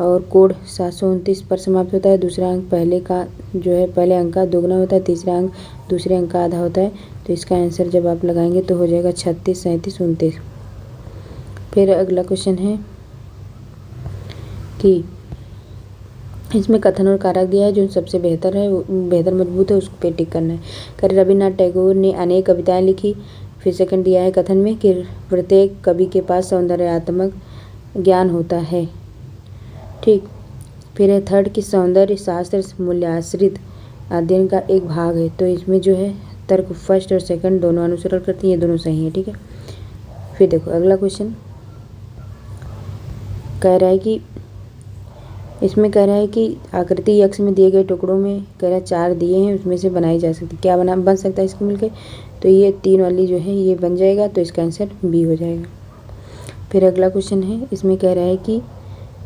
और कोड 729 पर समाप्त होता है। दूसरा अंक पहले अंक का दोगुना होता है, तीसरा अंक दूसरे अंक का आधा होता है। तो इसका आंसर जब आप लगाएंगे तो हो जाएगा 36, 37, 29। फिर अगला क्वेश्चन है कि इसमें कथन और कारक दिया है, जो सबसे बेहतर मजबूत है उस पे टिक करना है। कर रविन्द्रनाथ टैगोर ने अनेक कविताएं लिखी। फिर सेकंड दिया है कथन में कि प्रत्येक कवि के पास सौंदर्यात्मक ज्ञान होता है, ठीक। फिर है थर्ड कि सौंदर्य शास्त्र मूल्याश्रित अध्ययन का एक भाग है। तो इसमें जो है तर्क फर्स्ट और सेकंड दोनों अनुसरण करती हैं, ये दोनों सही है, ठीक है। फिर देखो अगला क्वेश्चन कह रहा है कि इसमें कह रहा है कि आकृति यक्ष में दिए गए टुकड़ों में कह रहा है 4 दिए हैं, उसमें से बनाई जा सकती, क्या बन सकता है इसको मिलकर? तो ये 3 वाली जो है ये बन जाएगा, तो इसका आंसर बी हो जाएगा। फिर अगला क्वेश्चन है, इसमें कह रहा है कि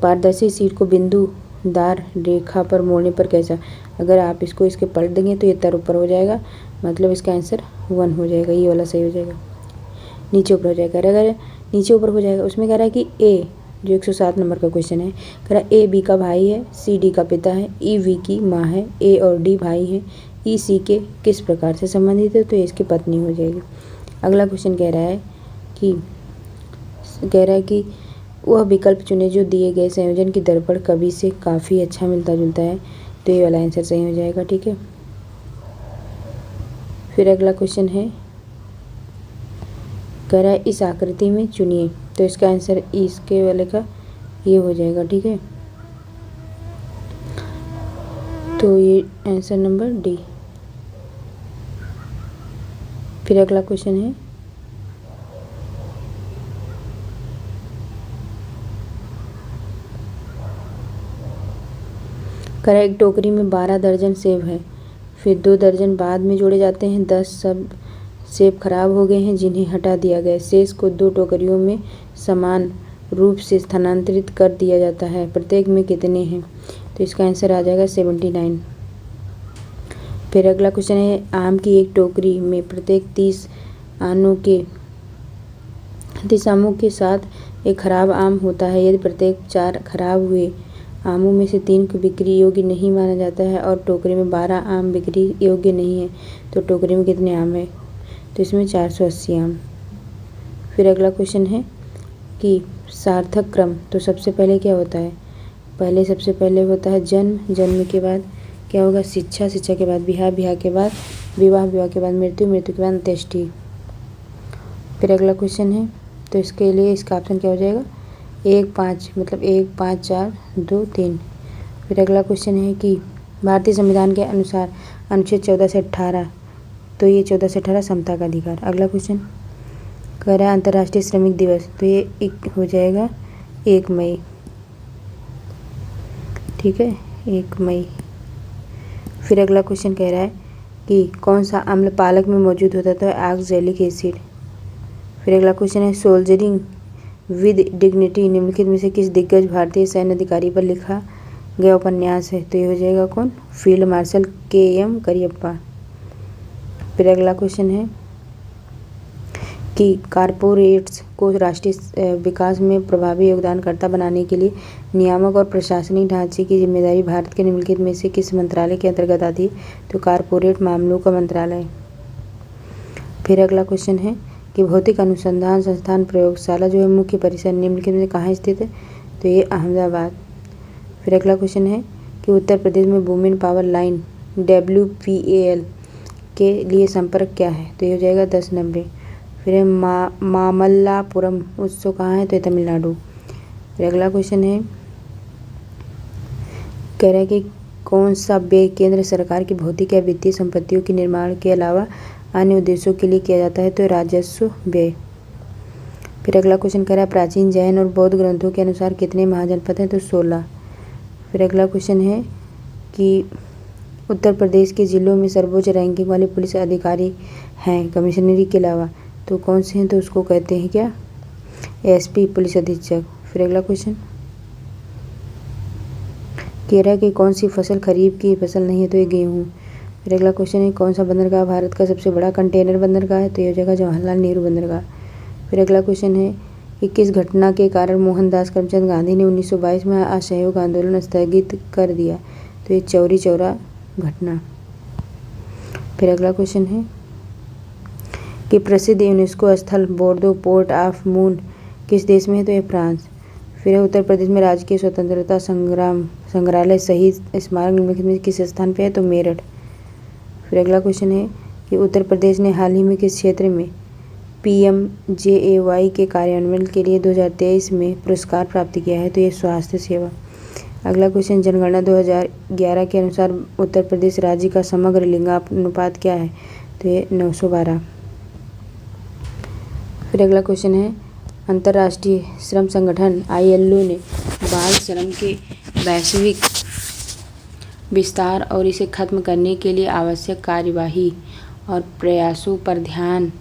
पारदर्शी शीट को बिंदुदार रेखा पर मोड़ने पर कैसा? अगर आप इसको इसके पलट देंगे तो ये तर ऊपर हो जाएगा, मतलब इसका आंसर 1 हो जाएगा, ये वाला सही हो जाएगा। नीचे ऊपर हो जाएगा, अगर नीचे ऊपर हो जाएगा उसमें कह रहा है कि ए जो 107 नंबर का क्वेश्चन है, कह रहा है ए बी का भाई है, सी डी का पिता है, ई वी की माँ है, ए और डी भाई हैं, ई सी के किस प्रकार से संबंधित है? तो इसकी पत्नी हो जाएगी। अगला क्वेश्चन कह रहा है कि वह विकल्प चुने जो दिए गए संयोजन की दर्पण कवि से काफ़ी अच्छा मिलता जुलता है। तो ये वाला आंसर सही हो जाएगा, ठीक है। फिर अगला क्वेश्चन है, कह रहा है इस आकृति में चुनिए। तो इसका आंसर इसके वाले का ये हो जाएगा, ठीक है। तो ये आंसर नंबर डी। फिर अगला क्वेश्चन है, कह रहा है एक टोकरी में 12 दर्जन सेब है, फिर 2 दर्जन बाद में जोड़े जाते हैं। 10 सब सेब खराब हो गए हैं जिन्हें हटा दिया गया। शेष को 2 टोकरियों में समान रूप से स्थानांतरित कर दिया जाता है। प्रत्येक में कितने हैं? तो इसका आंसर आ जाएगा 79। फिर अगला क्वेश्चन है, आम की एक टोकरी में प्रत्येक 30 आमों के साथ एक खराब आम होता है। यदि प्रत्येक 4 खराब हुए आमों में से 3 को बिक्री योग्य नहीं माना जाता है और टोकरी में 12 आम बिक्री योग्य नहीं है, तो टोकरी में कितने आम है? तो इसमें 480 आम। फिर अगला क्वेश्चन है कि सार्थक क्रम, तो सबसे पहले क्या होता है? सबसे पहले होता है जन्म, जन्म के बाद क्या होगा? शिक्षा, शिक्षा के बाद विवाह, विवाह के बाद विवाह, विवाह के बाद मृत्यु, मृत्यु के बाद अंत्येष्टि। फिर अगला क्वेश्चन है, तो इसके लिए इसका ऑप्शन क्या हो जाएगा? 1, 5, मतलब 1, 5, 4, 2, 3। फिर अगला क्वेश्चन है कि भारतीय संविधान के अनुसार अनुच्छेद 14 से 18, तो ये 14 से 18 समता का अधिकार। अगला क्वेश्चन कह रहा है अंतर्राष्ट्रीय श्रमिक दिवस, तो ये एक हो जाएगा 1 मई, ठीक है, 1 मई। फिर अगला क्वेश्चन कह रहा है कि कौन सा अम्ल पालक में मौजूद होता है? तो ऑक्सैलिक एसिड। फिर अगला क्वेश्चन है सोल्जरिंग विद डिग्निटी निम्नलिखित में से किस दिग्गज भारतीय सैन्य अधिकारी पर लिखा गया उपन्यास है? तो ये हो जाएगा कौन? Field marshal KM Cariappa. फिर अगला क्वेश्चन है कि कारपोरेट्स को राष्ट्रीय विकास में प्रभावी योगदानकर्ता बनाने के लिए नियामक और प्रशासनिक ढांचे की जिम्मेदारी भारत के निम्नलिखित में से किस मंत्रालय के अंतर्गत आती है? तो कारपोरेट मामलों का मंत्रालय। फिर अगला क्वेश्चन है कि भौतिक अनुसंधान संस्थान प्रयोगशाला जो है मुख्य परिसर निम्नलिखित में कहाँ स्थित है? तो ये अहमदाबाद। फिर अगला क्वेश्चन है कि उत्तर प्रदेश में वुमेन पावर लाइन WPAL के लिए संपर्क क्या है? तो ये हो जाएगा 1090। फिर है मामल्लापुरम उत्सव कहाँ है? तो ये तमिलनाडु। फिर अगला क्वेश्चन है कह रहा है कि कौन सा व्यय केंद्र सरकार की भौतिक या वित्तीय संपत्तियों के निर्माण के अलावा अन्य उद्देश्यों के लिए किया जाता है? तो राजस्व व्यय। फिर अगला क्वेश्चन कह रहा है प्राचीन जैन और बौद्ध ग्रंथों के अनुसार कितने महाजनपद हैं? तो 16। फिर अगला क्वेश्चन है कि उत्तर प्रदेश के जिलों में सर्वोच्च रैंकिंग वाले पुलिस अधिकारी हैं कमिश्नरी के अलावा, तो कौन से हैं? तो उसको कहते हैं क्या? SP पुलिस अधीक्षक। फिर अगला क्वेश्चन कह रहा है कि कौन सी फसल खरीफ की फसल नहीं है? तो ये गेहूँ। फिर अगला क्वेश्चन है कौन सा बंदरगाह भारत का सबसे बड़ा कंटेनर बंदरगाह है? तो ये जगह जवाहरलाल नेहरू बंदरगाह। फिर अगला क्वेश्चन है कि किस घटना के कारण मोहनदास करमचंद गांधी ने 1922 में असहयोग आंदोलन स्थगित कर दिया? तो ये चौरी चौरा घटना। फिर अगला क्वेश्चन है कि प्रसिद्ध यूनेस्को स्थल बोर्दो पोर्ट ऑफ मून किस देश में है? तो ये फ्रांस। फिर है उत्तर प्रदेश में राजकीय स्वतंत्रता संग्राम संग्रहालय शहीद स्मारक निम्नलिखित में किस स्थान पे है? तो मेरठ। फिर अगला क्वेश्चन है कि उत्तर प्रदेश ने हाल ही में किस क्षेत्र में PMJAY के कार्यान्वयन के लिए 2023 में पुरस्कार प्राप्त किया है? तो ये स्वास्थ्य सेवा। अगला क्वेश्चन जनगणना 2011 के अनुसार उत्तर प्रदेश राज्य का समग्र लिंगानुपात क्या है? तो ये 912। फिर अगला क्वेश्चन है अंतर्राष्ट्रीय श्रम संगठन ILO ने बाल श्रम के वैश्विक विस्तार और इसे खत्म करने के लिए आवश्यक कार्यवाही और प्रयासों पर ध्यान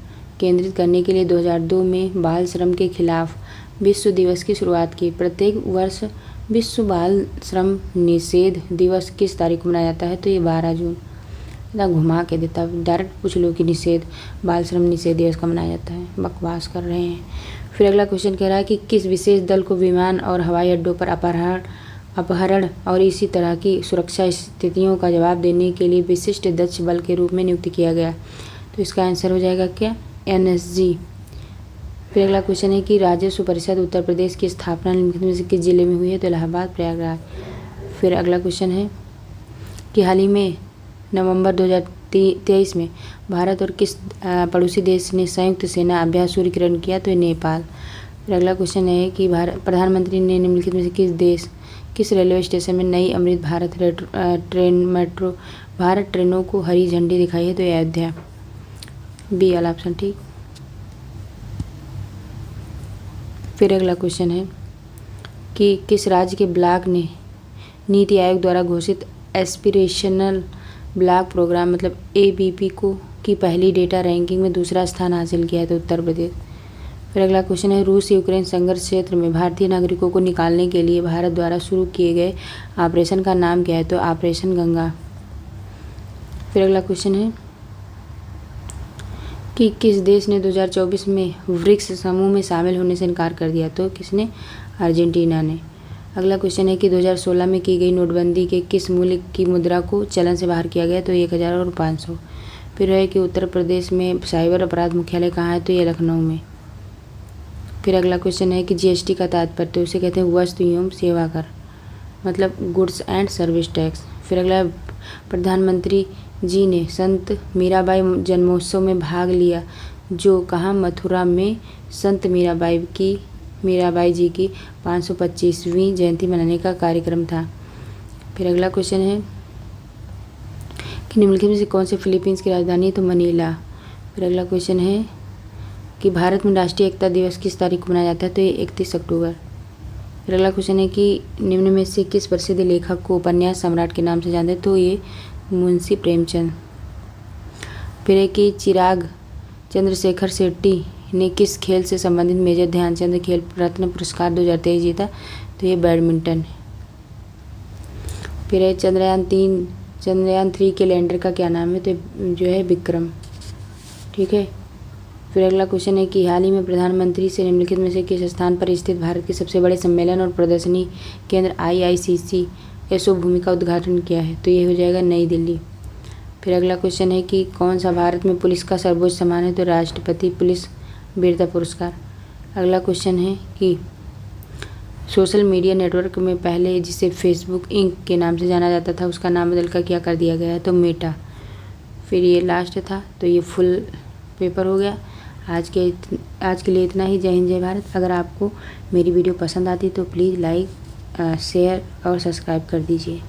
केंद्रित करने के लिए 2002 में बाल श्रम के खिलाफ विश्व दिवस की शुरुआत की। प्रत्येक वर्ष विश्व बाल श्रम निषेध दिवस किस तारीख को मनाया जाता है? तो ये 12 जून। इतना घुमा के देता, डायरेक्ट पूछ लो कि निषेध बाल श्रम निषेध दिवस का मनाया जाता है, बकवास कर रहे हैं। फिर अगला क्वेश्चन कह रहा है कि किस विशेष दल को विमान और हवाई अड्डों पर अपहरण और इसी तरह की सुरक्षा स्थितियों का जवाब देने के लिए विशिष्ट दक्ष बल के रूप में नियुक्त किया गया? तो इसका आंसर हो जाएगा क्या? NSG। फिर अगला क्वेश्चन है कि राजस्व परिषद उत्तर प्रदेश की स्थापना निम्नलिखित में से किस जिले में हुई है? तो इलाहाबाद प्रयागराज। फिर अगला क्वेश्चन है कि हाल ही में नवंबर 2023 में भारत और किस पड़ोसी देश ने संयुक्त सेना अभ्यास सूर्यकिरण किया? तो नेपाल। फिर अगला क्वेश्चन है कि प्रधानमंत्री ने निम्नलिखित में से किस रेलवे स्टेशन में नई अमृत भारत मेट्रो भारत ट्रेनों को हरी झंडी दिखाई है? तो अयोध्या। B वाला ऑप्शन ठीक। फिर अगला क्वेश्चन है कि किस राज्य के ब्लॉक ने नीति आयोग द्वारा घोषित एस्पिरेशनल ब्लॉक प्रोग्राम मतलब ABP को की पहली डेटा रैंकिंग में दूसरा स्थान हासिल किया है? तो उत्तर प्रदेश। फिर अगला क्वेश्चन है रूस यूक्रेन संघर्ष क्षेत्र में भारतीय नागरिकों को निकालने के लिए भारत द्वारा शुरू किए गए ऑपरेशन का नाम क्या है? तो ऑपरेशन गंगा। फिर अगला क्वेश्चन है कि किस देश ने 2024 में ब्रिक्स समूह में शामिल होने से इनकार कर दिया? तो किसने? अर्जेंटीना ने। अगला क्वेश्चन है कि 2016 में की गई नोटबंदी के किस मूल्य की मुद्रा को चलन से बाहर किया गया? तो 1000 और 500। फिर है कि उत्तर प्रदेश में साइबर अपराध मुख्यालय कहाँ है? तो ये लखनऊ में। फिर अगला क्वेश्चन है कि GST का तात्पर्य? तो उसे कहते हैं वस्तु एवं सेवा कर, मतलब गुड्स एंड सर्विस टैक्स। फिर अगला प्रधानमंत्री जी ने संत मीराबाई जन्मोत्सव में भाग लिया जो कहाँ? मथुरा में संत मीराबाई जी की 525वीं जयंती मनाने का कार्यक्रम था। फिर अगला क्वेश्चन है कि निम्नलिखित में से कौन से फिलीपींस की राजधानी है? तो मनीला। फिर अगला क्वेश्चन है कि भारत में राष्ट्रीय एकता दिवस किस तारीख को मनाया जाता है? तो ये 31 अक्टूबर। फिर अगला क्वेश्चन है कि निम्न में से किस प्रसिद्ध लेखक को उपन्यास सम्राट के नाम से जानते हैं? तो ये मुंशी प्रेमचंद। फिर है कि चिराग चंद्रशेखर शेट्टी ने किस खेल से संबंधित मेजर ध्यानचंद खेल रत्न पुरस्कार 2023 जीता? तो ये बैडमिंटन। फिर है चंद्रयान 3 के लैंडर का क्या नाम है, तो जो है विक्रम। ठीक है। फिर अगला क्वेश्चन है कि हाल ही में प्रधानमंत्री से निम्नलिखित में से किस स्थान पर स्थित भारत के सबसे बड़े सम्मेलन और प्रदर्शनी केंद्र IICC यशो भूमि का उद्घाटन किया है, तो ये हो जाएगा नई दिल्ली। फिर अगला क्वेश्चन है कि कौन सा भारत में पुलिस का सर्वोच्च सम्मान है, तो राष्ट्रपति पुलिस वीरता पुरस्कार। अगला क्वेश्चन है कि सोशल मीडिया नेटवर्क में पहले जिसे फेसबुक इंक के नाम से जाना जाता था उसका नाम बदलकर क्या कर दिया गया है, तो मेटा। फिर ये लास्ट था, तो ये फुल पेपर हो गया। आज के लिए इतना ही। जय हिंद जय भारत। अगर आपको मेरी वीडियो पसंद आती तो प्लीज़ लाइक शेयर और सब्सक्राइब कर दीजिए।